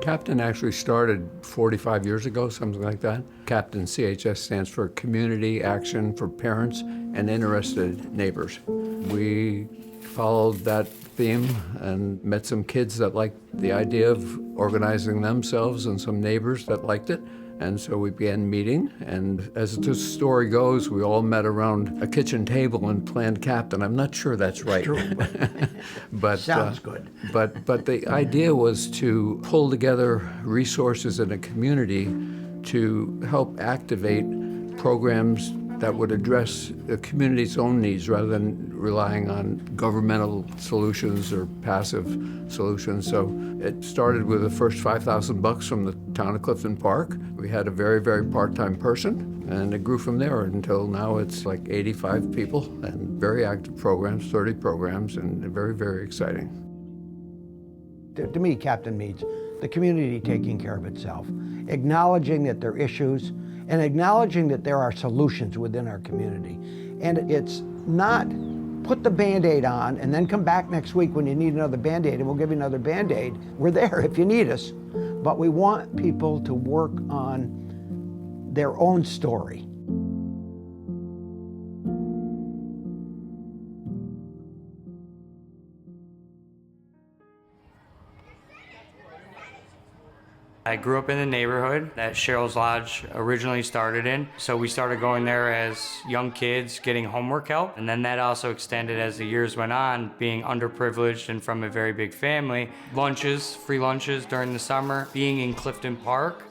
Captain actually started 45 years ago, something like that. Captain CHS stands for Community Action for Parents and Interested Neighbors. We followed that theme and met some kids that liked the idea of organizing themselves and some neighbors that liked it. And so we began meeting, and as the story goes, we all met around a kitchen table and planned Captain. I'm not sure that's right. True, but sounds good. But the idea was to pull together resources in a community to help activate programs that would address the community's own needs rather than relying on governmental solutions or passive solutions. So it started with the first $5,000 from the town of Clifton Park. We had a very, very part-time person, and it grew from there until now it's like 85 people and very active programs, 30 programs, and very, very exciting. To me, Captain means the community taking care of itself, acknowledging that there are issues, and acknowledging that there are solutions within our community. And it's not put the Band-Aid on and then come back next week when you need another Band-Aid and we'll give you another Band-Aid. We're there if you need us. But we want people to work on their own story. I grew up in the neighborhood that Cheryl's Lodge originally started in. So we started going there as young kids, getting homework help. And then that also extended as the years went on, being underprivileged and from a very big family. Lunches, free lunches during the summer, being in Clifton Park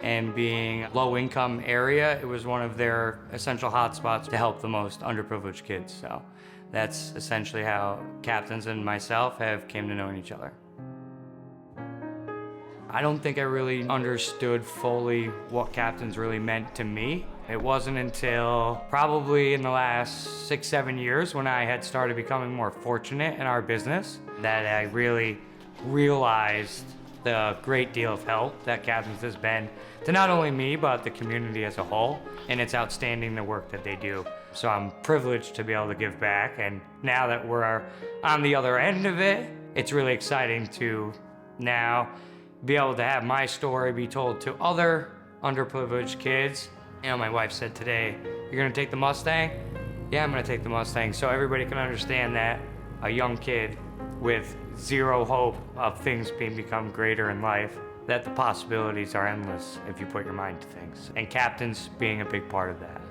and being a low-income area, it was one of their essential hotspots to help the most underprivileged kids. So that's essentially how Captains and myself have came to know each other. I don't think I really understood fully what Captains really meant to me. It wasn't until probably in the last 6-7 years when I had started becoming more fortunate in our business that I really realized the great deal of help that Captains has been to not only me, but the community as a whole. And it's outstanding the work that they do. So I'm privileged to be able to give back. And now that we're on the other end of it, it's really exciting to now be able to have my story be told to other underprivileged kids. You know, my wife said today, "You're gonna take the Mustang?" Yeah, I'm gonna take the Mustang, so everybody can understand that a young kid with zero hope of things become greater in life, that the possibilities are endless if you put your mind to things. And Captains being a big part of that.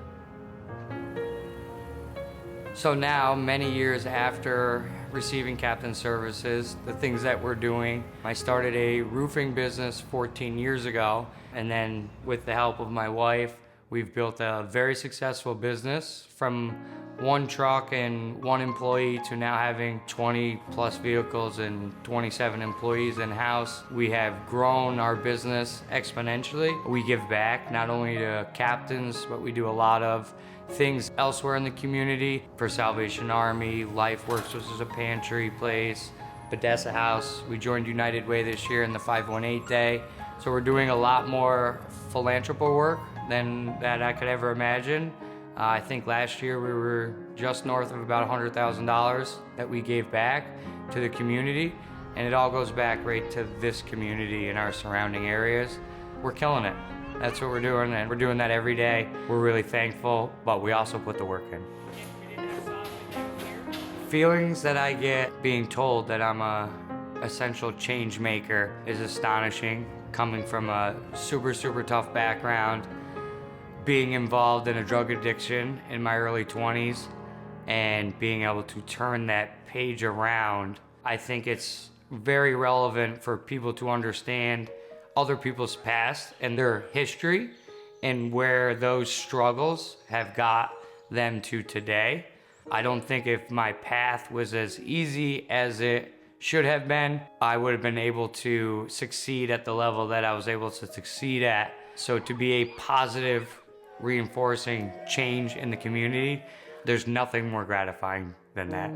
So now, many years after receiving Captain services, the things that we're doing, I started a roofing business 14 years ago, and then with the help of my wife, we've built a very successful business from one truck and one employee to now having 20 plus vehicles and 27 employees in-house. We have grown our business exponentially. We give back not only to Captains, but we do a lot of things elsewhere in the community for Salvation Army, LifeWorks, which is a pantry place, Podessa House. We joined United Way this year in the 518 Day. So we're doing a lot more philanthropy work than that I could ever imagine. I think last year we were just north of about $100,000 that we gave back to the community. And it all goes back right to this community and our surrounding areas. We're killing it. That's what we're doing, and we're doing that every day. We're really thankful, but we also put the work in. Feelings that I get being told that I'm a essential change maker is astonishing. Coming from a super, super tough background, being involved in a drug addiction in my early 20s, and being able to turn that page around, I think it's very relevant for people to understand other people's past and their history and where those struggles have got them to today. I don't think if my path was as easy as it should have been, I would have been able to succeed at the level that I was able to succeed at. So to be a positive, reinforcing change in the community, there's nothing more gratifying than that.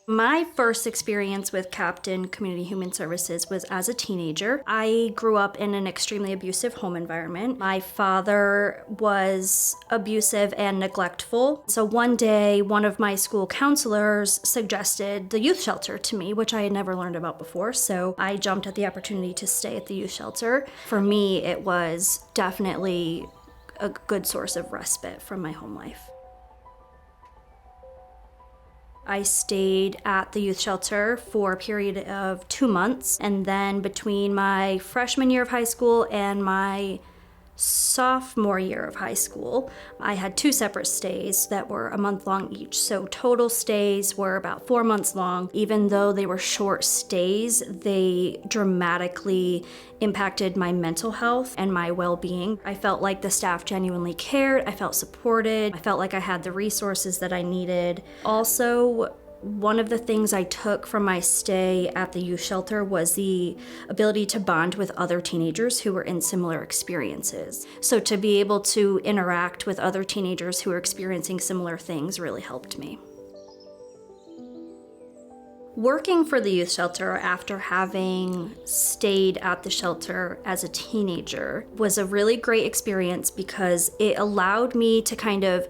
My first experience with Captain Community Human Services was as a teenager. I grew up in an extremely abusive home environment. My father was abusive and neglectful. So one day, one of my school counselors suggested the youth shelter to me, which I had never learned about before. So I jumped at the opportunity to stay at the youth shelter. For me, it was definitely a good source of respite from my home life. I stayed at the youth shelter for a period of 2 months, and then between my freshman year of high school and my sophomore year of high school, I had 2 separate stays that were a month long each. So total stays were about 4 months long. Even though they were short stays, they dramatically impacted my mental health and my well-being. I felt like the staff genuinely cared. I felt supported. I felt like I had the resources that I needed. Also, one of the things I took from my stay at the youth shelter was the ability to bond with other teenagers who were in similar experiences. So to be able to interact with other teenagers who were experiencing similar things really helped me. Working for the youth shelter after having stayed at the shelter as a teenager was a really great experience because it allowed me to kind of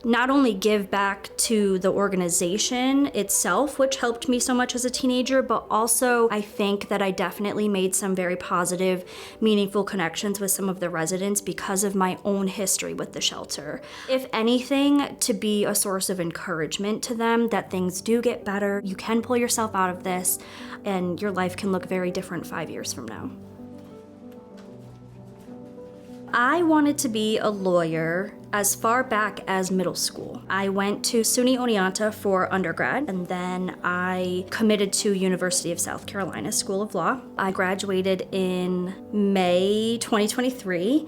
not only give back to the organization itself, which helped me so much as a teenager, but also I think that I definitely made some very positive, meaningful connections with some of the residents because of my own history with the shelter. If anything, to be a source of encouragement to them that things do get better, you can pull yourself out of this, and your life can look very different 5 years from now. I wanted to be a lawyer as far back as middle school. I went to SUNY Oneonta for undergrad, and then I committed to University of South Carolina School of Law. I graduated in May 2023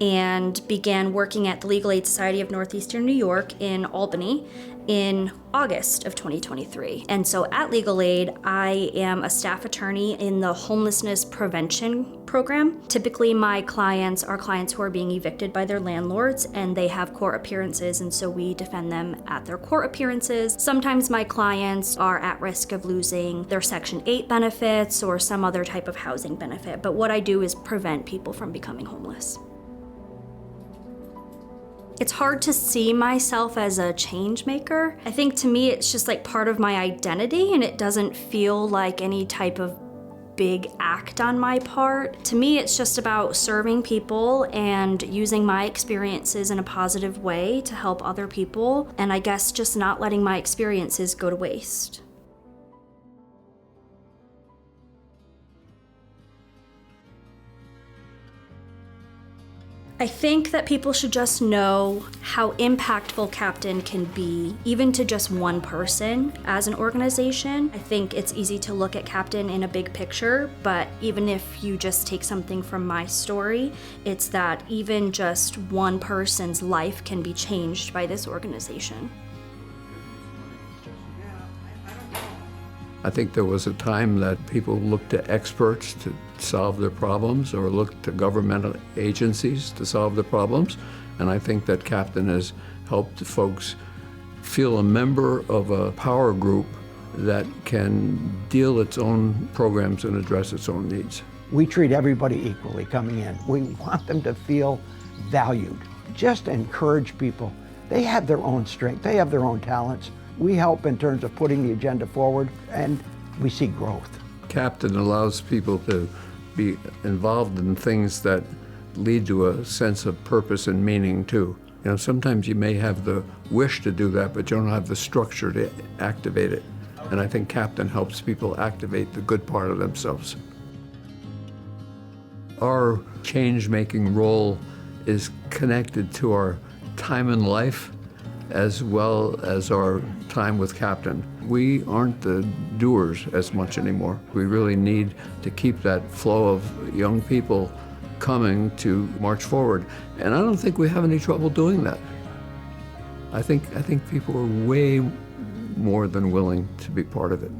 and began working at the Legal Aid Society of Northeastern New York in Albany in August of 2023. And so at Legal Aid, I am a staff attorney in the homelessness prevention program. Typically, my clients are clients who are being evicted by their landlords, and they have court appearances, and so we defend them at their court appearances. Sometimes my clients are at risk of losing their Section 8 benefits or some other type of housing benefit, but what I do is prevent people from becoming homeless. It's hard to see myself as a change maker. I think to me it's just like part of my identity, and it doesn't feel like any type of big act on my part. To me it's just about serving people and using my experiences in a positive way to help other people, and I guess just not letting my experiences go to waste. I think that people should just know how impactful Captain can be, even to just one person as an organization. I think it's easy to look at Captain in a big picture, but even if you just take something from my story, it's that even just one person's life can be changed by this organization. I think there was a time that people looked to experts to solve their problems or looked to governmental agencies to solve their problems. And I think that Captain has helped folks feel a member of a power group that can deal its own programs and address its own needs. We treat everybody equally coming in. We want them to feel valued. Just encourage people. They have their own strength. They have their own talents. We help in terms of putting the agenda forward, and we see growth. Captain allows people to be involved in things that lead to a sense of purpose and meaning too. You know, sometimes you may have the wish to do that, but you don't have the structure to activate it. And I think Captain helps people activate the good part of themselves. Our change-making role is connected to our time in life as well as our time with Captain. We aren't the doers as much anymore. We really need to keep that flow of young people coming to march forward. And I don't think we have any trouble doing that. I think people are way more than willing to be part of it.